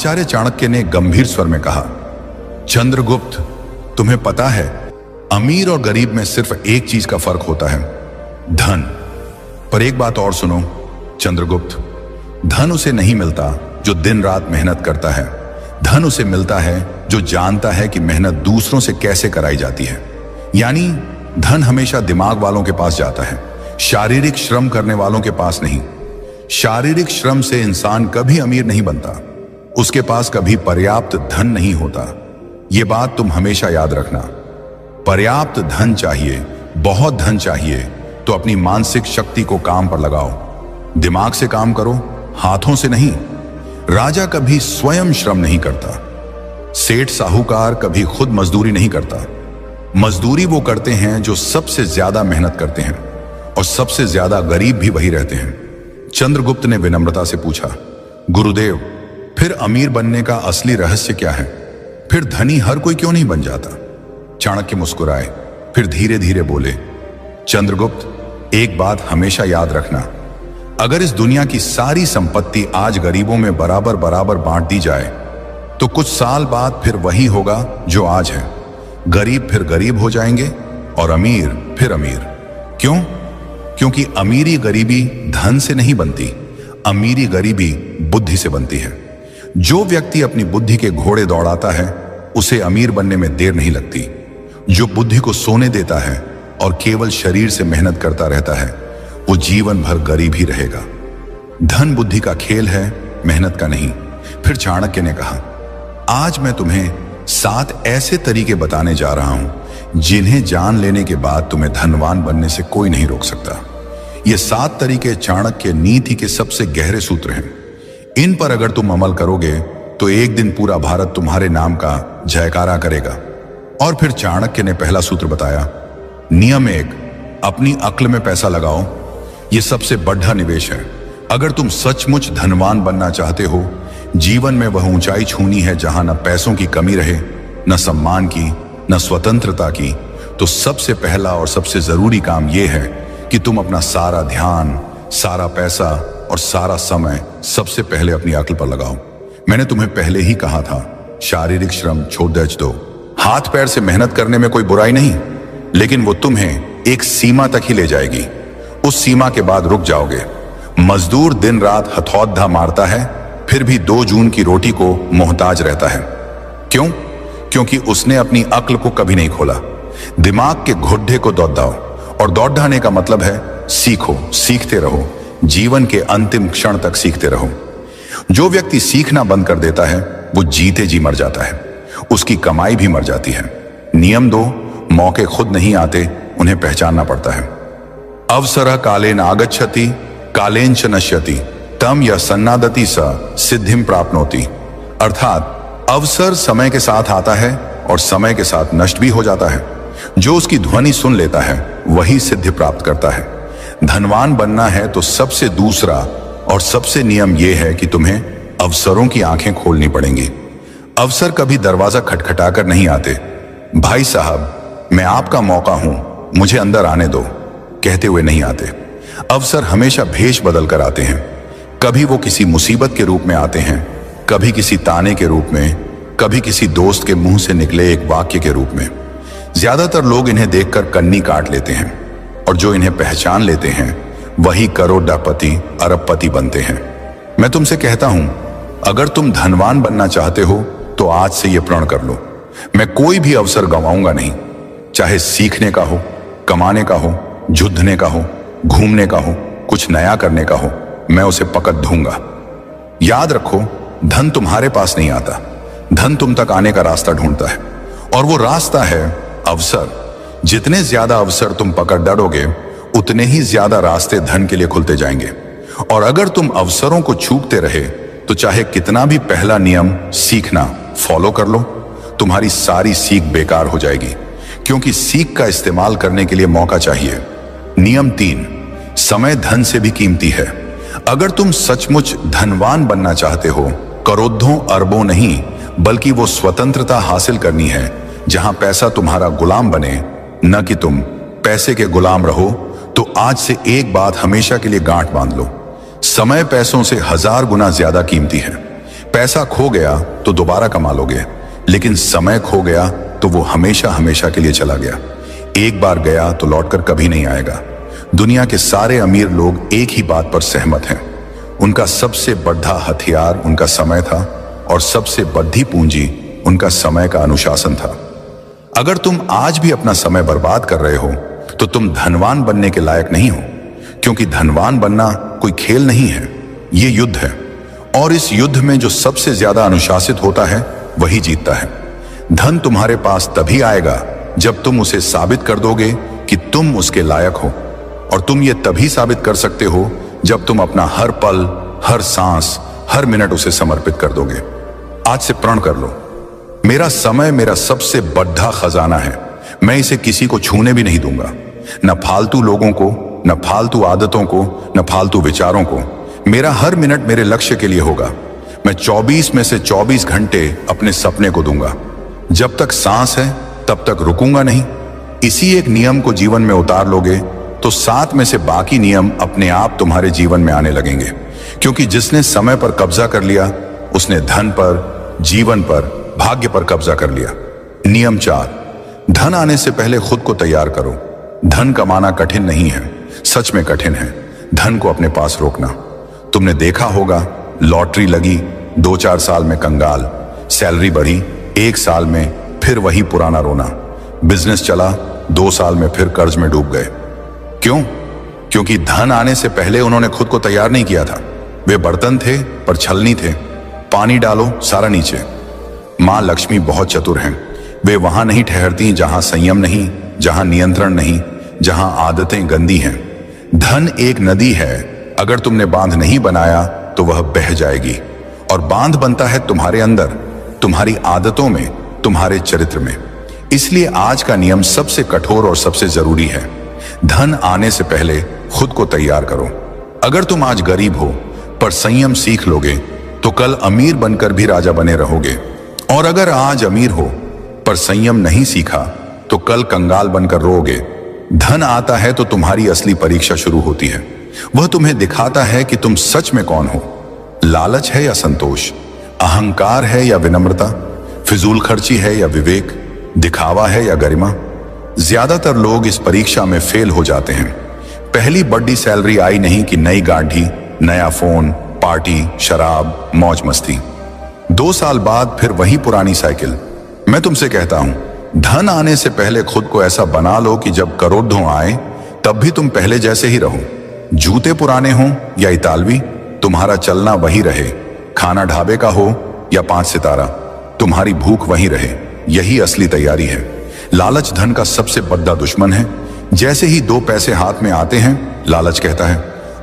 आचार्य चाणक्य ने गंभीर स्वर में कहा, चंद्रगुप्त, तुम्हें पता है अमीर और गरीब में सिर्फ एक चीज का फर्क होता है, धन। पर एक बात और सुनो चंद्रगुप्त, धन उसे नहीं मिलता जो दिन रात मेहनत करता है। धन उसे मिलता है जो जानता है कि मेहनत दूसरों से कैसे कराई जाती है। यानी धन हमेशा दिमाग वालों के पास जाता है, शारीरिक श्रम करने वालों के पास नहीं। शारीरिक श्रम से इंसान कभी अमीर नहीं बनता, उसके पास कभी पर्याप्त धन नहीं होता। यह बात तुम हमेशा याद रखना। पर्याप्त धन चाहिए, बहुत धन चाहिए तो अपनी मानसिक शक्ति को काम पर लगाओ। दिमाग से काम करो, हाथों से नहीं। राजा कभी स्वयं श्रम नहीं करता, सेठ साहूकार कभी खुद मजदूरी नहीं करता। मजदूरी वो करते हैं जो सबसे ज्यादा मेहनत करते हैं, और सबसे ज्यादा गरीब भी वही रहते हैं। चंद्रगुप्त ने विनम्रता से पूछा, गुरुदेव, फिर अमीर बनने का असली रहस्य क्या है? फिर धनी हर कोई क्यों नहीं बन जाता? चाणक्य मुस्कुराए, फिर धीरे धीरे बोले, चंद्रगुप्त, एक बात हमेशा याद रखना, अगर इस दुनिया की सारी संपत्ति आज गरीबों में बराबर बराबर बांट दी जाए तो कुछ साल बाद फिर वही होगा जो आज है। गरीब फिर गरीब हो जाएंगे और अमीर फिर अमीर। क्यों? क्योंकि अमीरी गरीबी धन से नहीं बनती, अमीरी गरीबी बुद्धि से बनती है। जो व्यक्ति अपनी बुद्धि के घोड़े दौड़ाता है उसे अमीर बनने में देर नहीं लगती। जो बुद्धि को सोने देता है और केवल शरीर से मेहनत करता रहता है वो जीवन भर गरीब ही रहेगा। धन बुद्धि का खेल है, मेहनत का नहीं। फिर चाणक्य ने कहा, आज मैं तुम्हें 7 ऐसे तरीके बताने जा रहा हूं जिन्हें जान लेने के बाद तुम्हें धनवान बनने से कोई नहीं रोक सकता। ये 7 तरीके चाणक्य नीति के सबसे गहरे सूत्र हैं। इन पर अगर तुम अमल करोगे तो एक दिन पूरा भारत तुम्हारे नाम का जयकारा करेगा। और फिर चाणक्य ने पहला सूत्र बताया, नियम 1, अपनी अक्ल में पैसा लगाओ। यह सबसे बड़ा निवेश है। अगर तुम सचमुच धनवान बनना चाहते हो, जीवन में वह ऊंचाई छूनी है जहां न पैसों की कमी रहे, न सम्मान की, न स्वतंत्रता की, तो सबसे पहला और सबसे जरूरी काम यह है कि तुम अपना सारा ध्यान, सारा पैसा और सारा समय सबसे पहले अपनी अक्ल पर लगाओ। मैंने तुम्हें पहले ही कहा था, शारीरिक श्रम छोड़ दो। हाथ पैर से मेहनत करने में कोई बुराई नहीं, लेकिन वो तुम्हें एक सीमा तक ही ले जाएगी। उस सीमा के बाद रुक जाओगे। मजदूर दिन रात हथौड़ा मारता है, फिर भी 2 जून की रोटी को मोहताज रहता है। क्यों? क्योंकि उसने अपनी अक्ल को कभी नहीं खोला। दिमाग के घुड्डे को दौड़ाओ, और दौड़ाने का मतलब है सीखो, सीखते रहो, जीवन के अंतिम क्षण तक सीखते रहो। जो व्यक्ति सीखना बंद कर देता है वो जीते जी मर जाता है, उसकी कमाई भी मर जाती है। नियम 2, मौके खुद नहीं आते, उन्हें पहचानना पड़ता है। अवसरः कालेन आगच्छति कालेन च नश्यति तम यह सन्नादति स सिद्धिम प्राप्नोति। अर्थात अवसर समय के साथ आता है और समय के साथ नष्ट भी हो जाता है। जो उसकी ध्वनि सुन लेता है वही सिद्धि प्राप्त करता है। धनवान बनना है तो सबसे दूसरा और सबसे नियम यह है कि तुम्हें अवसरों की आंखें खोलनी पड़ेंगी। अवसर कभी दरवाजा खटखटाकर नहीं आते। भाई साहब, मैं आपका मौका हूं, मुझे अंदर आने दो, कहते हुए नहीं आते। अवसर हमेशा भेष बदल कर आते हैं। कभी वो किसी मुसीबत के रूप में आते हैं, कभी किसी ताने के रूप में, कभी किसी दोस्त के मुंह से निकले एक वाक्य के रूप में। ज्यादातर लोग इन्हें देखकर कन्नी काट लेते हैं, और जो इन्हें पहचान लेते हैं वही करोड़पति, अरबपति बनते हैं। मैं तुमसे कहता हूं, अगर तुम धनवान बनना चाहते हो तो आज से यह प्रण कर लो, मैं कोई भी अवसर गंवाऊंगा नहीं। चाहे सीखने का हो, कमाने का हो, जुद्धने का हो, घूमने का हो, कुछ नया करने का हो, मैं उसे पकड़ दूंगा। याद रखो, धन तुम्हारे पास नहीं आता, धन तुम तक आने का रास्ता ढूंढता है, और वो रास्ता है अवसर। जितने ज्यादा अवसर तुम पकड़ डरोगे उतने ही ज्यादा रास्ते धन के लिए खुलते जाएंगे। और अगर तुम अवसरों को चूकते रहे तो चाहे कितना भी पहला नियम सीखना फॉलो कर लो, तुम्हारी सारी सीख बेकार हो जाएगी, क्योंकि सीख का इस्तेमाल करने के लिए मौका चाहिए। नियम 3, समय धन से भी कीमती है। अगर तुम सचमुच धनवान बनना चाहते हो, करोड़ों अरबों नहीं, बल्कि वो स्वतंत्रता हासिल करनी है जहां पैसा तुम्हारा गुलाम बने, न कि तुम पैसे के गुलाम रहो, तो आज से एक बात हमेशा के लिए गांठ बांध लो, समय पैसों से 1000 गुना ज्यादा कीमती है। पैसा खो गया तो दोबारा कमा लोगे, लेकिन समय खो गया तो वो हमेशा हमेशा के लिए चला गया। एक बार गया तो लौटकर कभी नहीं आएगा। दुनिया के सारे अमीर लोग एक ही बात पर सहमत हैं। उनका सबसे बड़ा हथियार उनका समय था और सबसे बड़ी पूंजी उनका समय का अनुशासन था। अगर तुम आज भी अपना समय बर्बाद कर रहे हो तो तुम धनवान बनने के लायक नहीं हो, क्योंकि धनवान बनना कोई खेल नहीं है, ये युद्ध है। और इस युद्ध में जो सबसे ज्यादा अनुशासित होता है वही जीतता है। धन तुम्हारे पास तभी आएगा जब तुम उसे साबित कर दोगे कि तुम उसके लायक हो, और तुम ये तभी साबित कर सकते हो जब तुम अपना हर पल, हर सांस, हर मिनट उसे समर्पित कर दोगे। आज से प्रण कर लो, मेरा समय मेरा सबसे बड़ा खजाना है, मैं इसे किसी को छूने भी नहीं दूंगा। न फालतू लोगों को, न फालतू आदतों को, न फालतू विचारों को। मेरा हर मिनट मेरे लक्ष्य के लिए होगा। मैं 24 में से 24 घंटे अपने सपने को दूंगा। जब तक सांस है तब तक रुकूंगा नहीं। इसी एक नियम को जीवन में उतार लोगे तो 7 में से बाकी नियम अपने आप तुम्हारे जीवन में आने लगेंगे, क्योंकि जिसने समय पर कब्जा कर लिया उसने धन पर, जीवन पर, भाग्य पर कब्जा कर लिया। नियम 4, धन आने से पहले खुद को तैयार करो। धन कमाना कठिन नहीं है, सच में कठिन है धन को अपने पास रोकना। तुमने देखा होगा, लॉटरी लगी, 2-4 साल में कंगाल, सैलरी बढ़ी, 1 साल में फिर वही पुराना रोना, बिजनेस चला, 2 साल में फिर कर्ज में डूब गए। क्यों? क्योंकि धन आने से पहले उन्होंने खुद को तैयार नहीं किया था। वे बर्तन थे पर छलनी थे। पानी डालो सारा नीचे। मां लक्ष्मी बहुत चतुर हैं। वे वहां नहीं ठहरती जहां संयम नहीं, जहां नियंत्रण नहीं, जहां आदतें गंदी हैं। धन एक नदी है, अगर तुमने बांध नहीं बनाया तो वह बह जाएगी। और बांध बनता है तुम्हारे अंदर, तुम्हारी आदतों में, तुम्हारे चरित्र में। इसलिए आज का नियम सबसे कठोर और सबसे जरूरी है। धन आने से पहले खुद को तैयार करो। अगर तुम आज गरीब हो पर संयम सीख लोगे तो कल अमीर बनकर भी राजा बने रहोगे। और अगर आज अमीर हो पर संयम नहीं सीखा तो कल कंगाल बनकर रोओगे। धन आता है तो तुम्हारी असली परीक्षा शुरू होती है। वह तुम्हें दिखाता है कि तुम सच में कौन हो। लालच है या संतोष, अहंकार है या विनम्रता, फिजूल खर्ची है या विवेक, दिखावा है या गरिमा। ज्यादातर लोग इस परीक्षा में फेल हो जाते हैं। पहली बड़ी सैलरी आई नहीं कि नई गाड़ी, नया फोन, पार्टी, शराब, मौज मस्ती। 2 साल बाद फिर वही पुरानी साइकिल। मैं तुमसे कहता हूं, धन आने से पहले खुद को ऐसा बना लो कि जब करोड़ों आए तब भी तुम पहले जैसे ही रहो। जूते पुराने हों या इतालवी, तुम्हारा चलना वही रहे। खाना ढाबे का हो या 5 सितारा, तुम्हारी भूख वही रहे। यही असली तैयारी है। लालच धन का सबसे बड़ा दुश्मन है। जैसे ही 2 पैसे हाथ में आते हैं, लालच कहता है,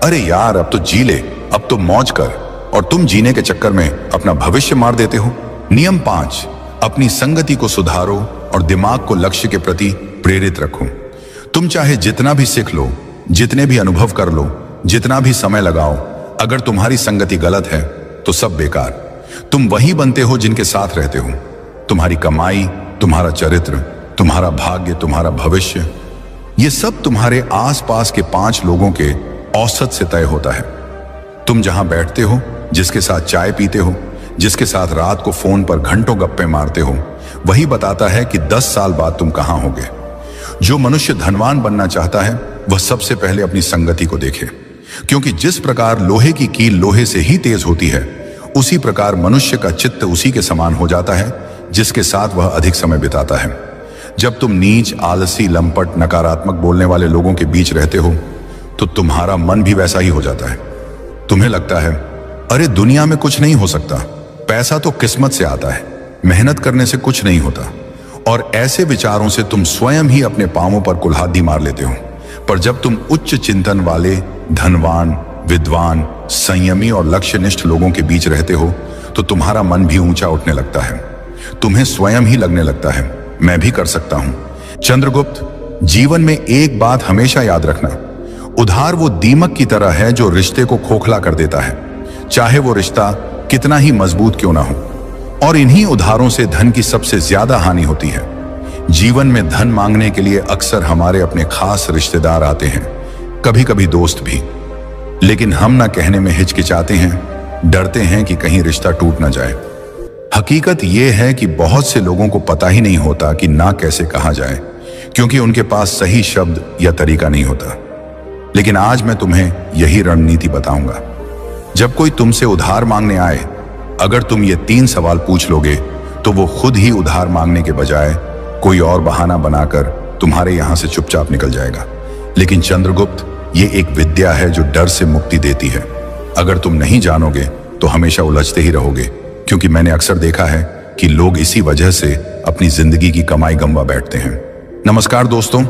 अरे यार अब तो जी ले, अब तो मौज कर। और तुम जीने के चक्कर में अपना भविष्य मार देते हो। नियम 5, अपनी संगति को सुधारो और दिमाग को लक्ष्य के प्रति प्रेरित रखो। तुम चाहे जितना भी सीख लो, जितने भी अनुभव कर लो, जितना भी समय लगाओ, अगर तुम्हारी संगति गलत है तो सब बेकार। तुम वही बनते हो जिनके साथ रहते हो। तुम्हारी कमाई, तुम्हारा चरित्र, तुम्हारा भाग्य, तुम्हारा भविष्य, ये सब तुम्हारे आसपास के 5 लोगों के औसत से तय होता है। तुम जहां बैठते हो, जिसके साथ चाय पीते हो, जिसके साथ रात को फोन पर घंटों गप्पे मारते हो, वही बताता है कि 10 साल बाद तुम कहां होगे। जो मनुष्य धनवान बनना चाहता है वह सबसे पहले अपनी संगति को देखे, क्योंकि जिस प्रकार लोहे की कील लोहे से ही तेज होती है, उसी प्रकार मनुष्य का चित्त उसी के समान हो जाता है जिसके साथ वह अधिक समय बिताता है। जब तुम नीच, आलसी, लंपट, नकारात्मक बोलने वाले लोगों के बीच रहते हो तो तुम्हारा मन भी वैसा ही हो जाता है। तुम्हें लगता है, अरे दुनिया में कुछ नहीं हो सकता, पैसा तो किस्मत से आता है, मेहनत करने से कुछ नहीं होता। और ऐसे विचारों से तुम स्वयं ही अपने पांवों पर कुल्हाड़ी मार लेते हो। पर जब तुम उच्च चिंतन वाले, धनवान, विद्वान, संयमी और लक्ष्यनिष्ठ लोगों के बीच रहते हो तो तुम्हारा मन भी ऊंचा उठने लगता है। तुम्हें स्वयं ही लगने लगता है, मैं भी कर सकता हूं। चंद्रगुप्त, जीवन में एक बात हमेशा याद रखना, उधार वो दीमक की तरह है जो रिश्ते को खोखला कर देता है, चाहे वो रिश्ता कितना ही मजबूत क्यों ना हो। और इन्हीं उधारों से धन की सबसे ज्यादा हानि होती है। जीवन में धन मांगने के लिए अक्सर हमारे अपने खास रिश्तेदार आते हैं, कभी कभी दोस्त भी, लेकिन हम ना कहने में हिचकिचाते हैं, डरते हैं कि कहीं रिश्ता टूट ना जाए। हकीकत यह है कि बहुत से लोगों को पता ही नहीं होता कि ना कैसे कहा जाए, क्योंकि उनके पास सही शब्द या तरीका नहीं होता। लेकिन आज मैं तुम्हें यही रणनीति बताऊंगा। जब कोई तुमसे उधार मांगने आए, अगर तुम ये 3 सवाल पूछ लोगे तो वो खुद ही उधार मांगने के बजाय कोई और बहाना बनाकर तुम्हारे यहां से चुपचाप निकल जाएगा। लेकिन चंद्रगुप्त, ये एक विद्या है जो डर से मुक्ति देती है। अगर तुम नहीं जानोगे तो हमेशा उलझते ही रहोगे, क्योंकि मैंने अक्सर देखा है कि लोग इसी वजह से अपनी जिंदगी की कमाई गंवा बैठते हैं। नमस्कार दोस्तों,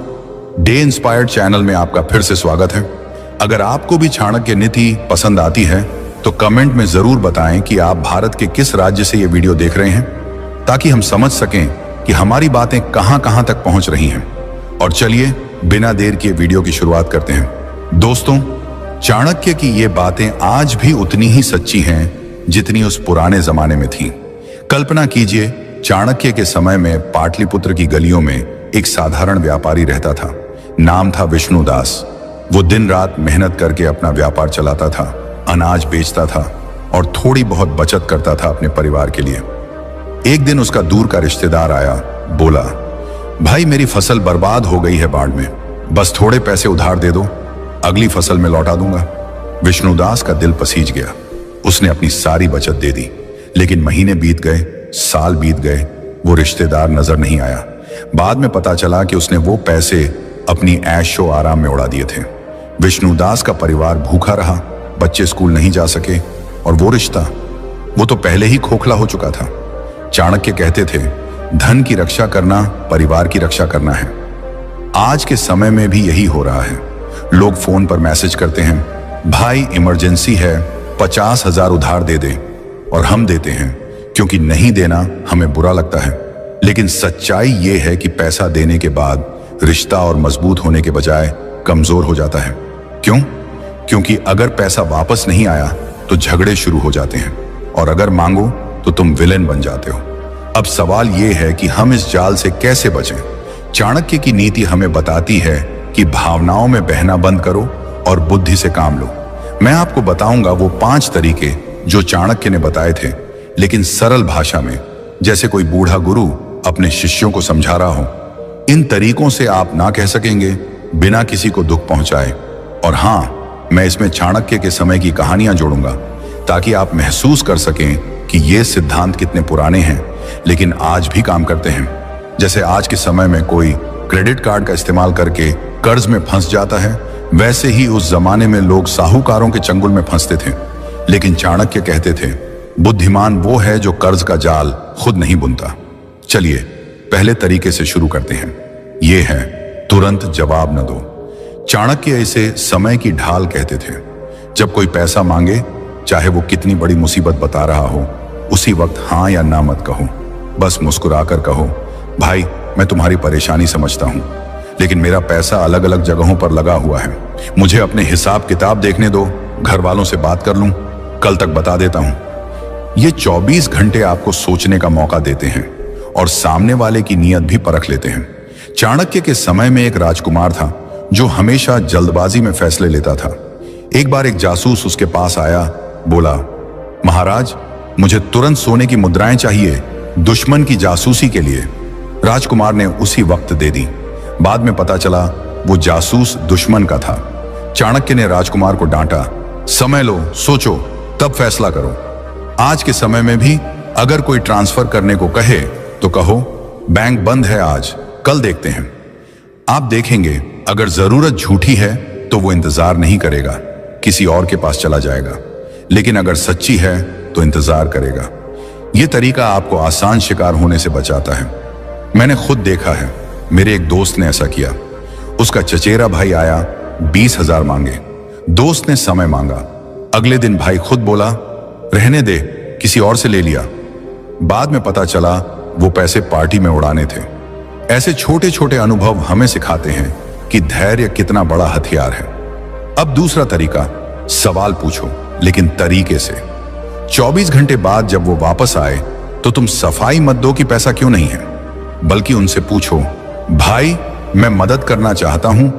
डे इंस्पायर्ड चैनल में आपका फिर से स्वागत है। अगर आपको भी चाणक्य नीति पसंद आती है तो कमेंट में जरूर बताएं कि आप भारत के किस राज्य से ये वीडियो देख रहे हैं, ताकि हम समझ सकें कि हमारी बातें कहां कहां तक पहुंच रही हैं। और चलिए बिना देर किए वीडियो की शुरुआत करते हैं। दोस्तों, चाणक्य की ये बातें आज भी उतनी ही सच्ची हैं जितनी उस पुराने जमाने में थी। कल्पना कीजिए, चाणक्य के समय में पाटलिपुत्र की गलियों में एक साधारण व्यापारी रहता था। नाम था विष्णुदास। वो दिन रात मेहनत करके अपना व्यापार चलाता था, अनाज बेचता था और थोड़ी बहुत बचत करता था अपने परिवार के लिए। एक दिन उसका दूर का रिश्तेदार आया, बोला, भाई मेरी फसल बर्बाद हो गई है बाढ़ में, बस थोड़े पैसे उधार दे दो, अगली फसल में लौटा दूंगा। विष्णुदास का दिल पसीज गया। उसने अपनी सारी बचत दे दी, लेकिन महीने बीत गए, साल बीत गए, वो रिश्तेदार नजर नहीं आया। बाद में पता चला कि उसने वो पैसे अपनी ऐशो आराम में उड़ा दिए थे। विष्णुदास का परिवार भूखा रहा, बच्चे स्कूल नहीं जा सके और वो रिश्ता, वो तो पहले ही खोखला हो चुका था। चाणक्य कहते थे, धन की रक्षा करना परिवार की रक्षा करना है। आज के समय में भी यही हो रहा है। लोग फोन पर मैसेज करते हैं, भाई इमरजेंसी है, 50,000 उधार दे दे, और हम देते हैं क्योंकि नहीं देना हमें बुरा लगता है। लेकिन सच्चाई ये है कि पैसा देने के बाद रिश्ता और मजबूत होने के बजाय कमजोर हो जाता है। क्यों? क्योंकि अगर पैसा वापस नहीं आया तो झगड़े शुरू हो जाते हैं, और अगर मांगो तो तुम विलेन बन जाते हो। अब सवाल यह है कि हम इस जाल से कैसे बचें। चाणक्य की नीति हमें बताती है कि भावनाओं में बहना बंद करो और बुद्धि से काम लो। मैं आपको बताऊंगा वो 5 तरीके जो चाणक्य ने बताए थे, लेकिन सरल भाषा में, जैसे कोई बूढ़ा गुरु अपने शिष्यों को समझा रहा हो। इन तरीकों से आप ना कह सकेंगे बिना किसी को दुख पहुंचाए। और हां, मैं इसमें चाणक्य के समय की कहानियां जोड़ूंगा, ताकि आप महसूस कर सकें कि ये सिद्धांत कितने पुराने हैं लेकिन आज भी काम करते हैं। जैसे आज के समय में कोई क्रेडिट कार्ड का इस्तेमाल करके कर्ज में फंस जाता है, वैसे ही उस जमाने में लोग साहूकारों के चंगुल में फंसते थे। लेकिन चाणक्य कहते थे, बुद्धिमान वो है जो कर्ज का जाल खुद नहीं बुनता। चलिए पहले तरीके से शुरू करते हैं। ये है, तुरंत जवाब न दो। चाणक्य इसे समय की ढाल कहते थे। जब कोई पैसा मांगे, चाहे वो कितनी बड़ी मुसीबत बता रहा हो, उसी वक्त हाँ या ना मत कहो। बस मुस्कुराकर कहो, भाई मैं तुम्हारी परेशानी समझता हूं, लेकिन मेरा पैसा अलग अलग जगहों पर लगा हुआ है, मुझे अपने हिसाब किताब देखने दो, घर वालों से बात कर लूं, कल तक बता देता हूं। ये 24 घंटे आपको सोचने का मौका देते हैं और सामने वाले की नीयत भी परख लेते हैं। चाणक्य के समय में एक राजकुमार था जो हमेशा जल्दबाजी में फैसले लेता था। एक बार एक जासूस उसके पास आया, बोला, महाराज मुझे तुरंत सोने की मुद्राएं चाहिए, दुश्मन की जासूसी के लिए। राजकुमार ने उसी वक्त दे दी। बाद में पता चला वो जासूस दुश्मन का था। चाणक्य ने राजकुमार को डांटा, समय लो, सोचो, तब फैसला करो। आज के समय में भी अगर कोई ट्रांसफर करने को कहे तो कहो, बैंक बंद है आज, कल देखते हैं। आप देखेंगे अगर जरूरत झूठी है तो वो इंतजार नहीं करेगा, किसी और के पास चला जाएगा। लेकिन अगर सच्ची है तो इंतजार करेगा। यह तरीका आपको आसान शिकार होने से बचाता है। मैंने खुद देखा है, मेरे एक दोस्त ने ऐसा किया। उसका चचेरा भाई आया, 20,000 मांगे। दोस्त ने समय मांगा। अगले दिन भाई खुद बोला, रहने दे, किसी और से ले लिया। बाद में पता चला वो पैसे पार्टी में उड़ाने थे। ऐसे छोटे छोटे अनुभव हमें सिखाते हैं कि धैर्य कितना बड़ा हथियार है। अब दूसरा तरीका, सवाल पूछो लेकिन तरीके से। 24 घंटे बाद जब वो वापस आए तो तुम सफाई मत दो कि पैसा क्यों नहीं है, बल्कि उनसे पूछो, भाई मैं मदद करना चाहता हूं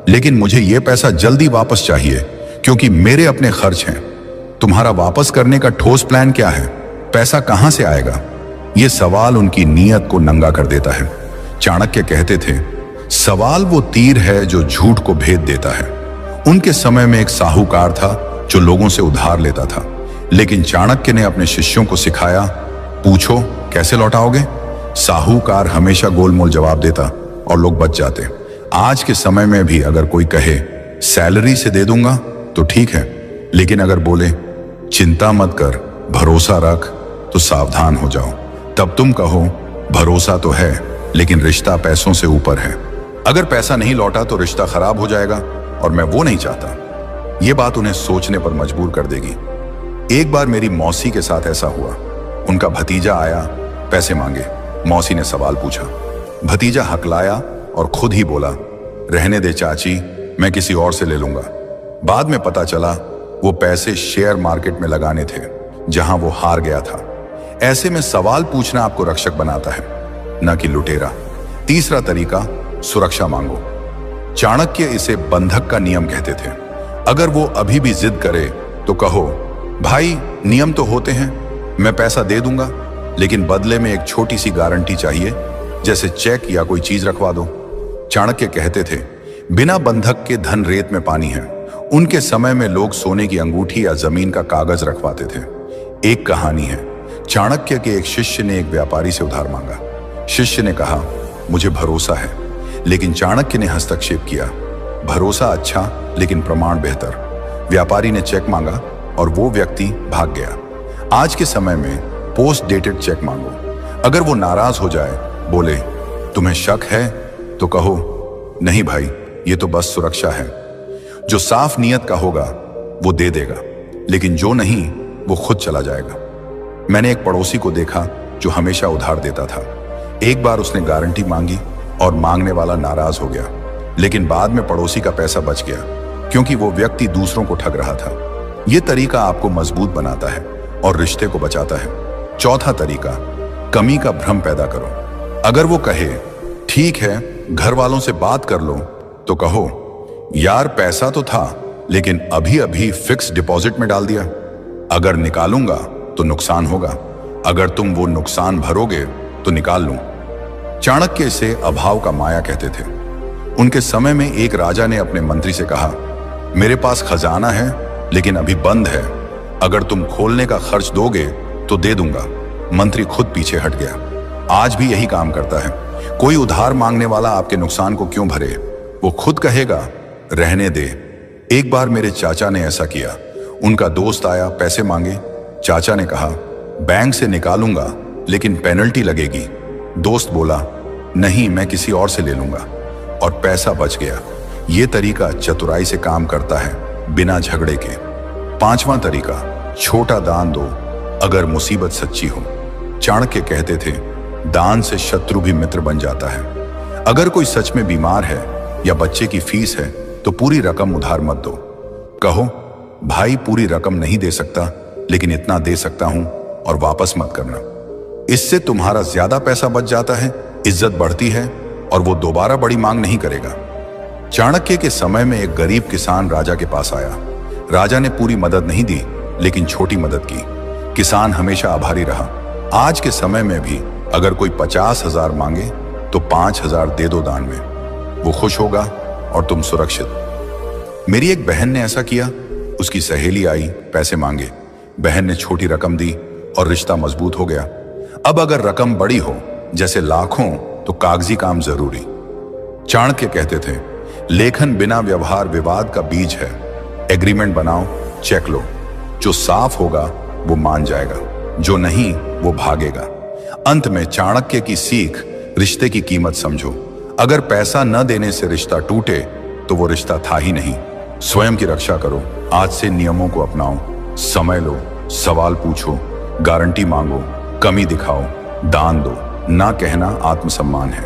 लेकिन मुझे ये पैसा जल्दी वापस चाहिए क्योंकि मेरे अपने खर्च हैं। तुम्हारा वापस करने का ठोस प्लान क्या है? पैसा कहां से आएगा? यह सवाल उनकी नीयत को नंगा कर देता है। चाणक्य कहते थे, सवाल वो तीर है जो झूठ को भेद देता है। उनके समय में एक साहूकार था जो लोगों से उधार लेता था, लेकिन चाणक्य ने अपने शिष्यों को सिखाया, पूछो कैसे लौटाओगे? साहूकार हमेशा गोलमोल जवाब देता और लोग बच जाते। आज के समय में भी अगर कोई कहे सैलरी से दे दूंगा तो ठीक है, लेकिन अगर बोले चिंता मत कर, भरोसा रख, तो सावधान हो जाओ। तब तुम कहो भरोसा तो है लेकिन रिश्ता पैसों से ऊपर है। अगर पैसा नहीं लौटा तो रिश्ता खराब हो जाएगा और मैं वो नहीं चाहता। ये बात उन्हें सोचने पर मजबूर कर देगी। एक बार मेरी मौसी के साथ ऐसा हुआ। उनका भतीजा आया, पैसे मांगे। मौसी ने सवाल पूछा। भतीजा हकलाया और खुद ही बोला, रहने दे चाची, मैं किसी और से ले लूंगा। बाद में पता चला वो पैसे शेयर मार्केट में लगाने थे जहां वो हार गया था। ऐसे में सवाल पूछना आपको रक्षक बनाता है, न कि लुटेरा। तीसरा तरीका, सुरक्षा मांगो। चाणक्य इसे बंधक का नियम कहते थे। अगर वो अभी भी जिद करे तो कहो, भाई नियम तो होते हैं, मैं पैसा दे दूंगा, लेकिन बदले में एक छोटी सी गारंटी चाहिए, जैसे चेक या कोई चीज रखवा दो। चाणक्य कहते थे, बिना बंधक के धन रेत में पानी है। उनके समय में लोग सोने की अंगूठी या जमीन का कागज रखवाते थे। एक कहानी है, चाणक्य के एक शिष्य ने एक व्यापारी से उधार मांगा। शिष्य ने कहा, मुझे भरोसा है, लेकिन चाणक्य ने हस्तक्षेप किया, भरोसा अच्छा लेकिन प्रमाण बेहतर। व्यापारी ने चेक मांगा और वो व्यक्ति भाग गया। आज के समय में पोस्ट डेटेड चेक मांगो। अगर वो नाराज हो जाए, बोले तुम्हें शक है, तो कहो नहीं भाई, ये तो बस सुरक्षा है। जो साफ नियत का होगा वो दे देगा, लेकिन जो नहीं वो खुद चला जाएगा। मैंने एक पड़ोसी को देखा जो हमेशा उधार देता था। एक बार उसने गारंटी मांगी और मांगने वाला नाराज हो गया, लेकिन बाद में पड़ोसी का पैसा बच गया क्योंकि वो व्यक्ति दूसरों को ठग रहा था। यह तरीका आपको मजबूत बनाता है और रिश्ते को बचाता है। चौथा तरीका, कमी का भ्रम पैदा करो। अगर वो कहे ठीक है घर वालों से बात कर लो, तो कहो यार पैसा तो था लेकिन अभी अभी फिक्स डिपॉजिट में डाल दिया, अगर निकालूंगा तो नुकसान होगा, अगर तुम वो नुकसान भरोगे तो निकाल लूं। चाणक्य इसे अभाव का माया कहते थे। उनके समय में एक राजा ने अपने मंत्री से कहा, मेरे पास खजाना है लेकिन अभी बंद है, अगर तुम खोलने का खर्च दोगे तो दे दूंगा। मंत्री खुद पीछे हट गया। आज भी यही काम करता है। कोई उधार मांगने वाला आपके नुकसान को क्यों भरे, वो खुद कहेगा रहने दे। एक बार मेरे चाचा ने ऐसा किया। उनका दोस्त आया, पैसे मांगे। चाचा ने कहा बैंक से निकालूंगा लेकिन पेनल्टी लगेगी। दोस्त बोला नहीं, मैं किसी और से ले लूंगा, और पैसा बच गया। ये तरीका चतुराई से काम करता है, बिना झगड़े के। पांचवा तरीका, छोटा दान दो अगर मुसीबत सच्ची हो। चाणक्य कहते थे, दान से शत्रु भी मित्र बन जाता है। अगर कोई सच में बीमार है या बच्चे की फीस है तो पूरी रकम उधार मत दो। कहो भाई पूरी रकम नहीं दे सकता लेकिन इतना दे सकता हूं और वापस मत करना। इससे तुम्हारा ज्यादा पैसा बच जाता है, इज्जत बढ़ती है और वो दोबारा बड़ी मांग नहीं करेगा। चाणक्य के समय में एक गरीब किसान राजा के पास आया। राजा ने पूरी मदद नहीं दी लेकिन छोटी मदद की। किसान हमेशा आभारी रहा। आज के समय में भी अगर कोई 50,000 मांगे तो 5,000 दे दो दान में, वो खुश होगा और तुम सुरक्षित। मेरी एक बहन ने ऐसा किया। उसकी सहेली आई, पैसे मांगे। बहन ने छोटी रकम दी और रिश्ता मजबूत हो गया। अब अगर रकम बड़ी हो, जैसे लाखों, तो कागजी काम जरूरी। चाणक्य कहते थे, लेखन बिना व्यवहार विवाद का बीज है। एग्रीमेंट बनाओ, चेक लो। जो साफ होगा वो मान जाएगा, जो नहीं वो भागेगा। अंत में चाणक्य की सीख, रिश्ते की कीमत समझो। अगर पैसा न देने से रिश्ता टूटे तो वो रिश्ता था ही नहीं। स्वयं की रक्षा करो। आज से नियमों को अपनाओ। समय लो, सवाल पूछो, गारंटी मांगो, कमी दिखाओ, दान दो। ना कहना आत्मसम्मान है।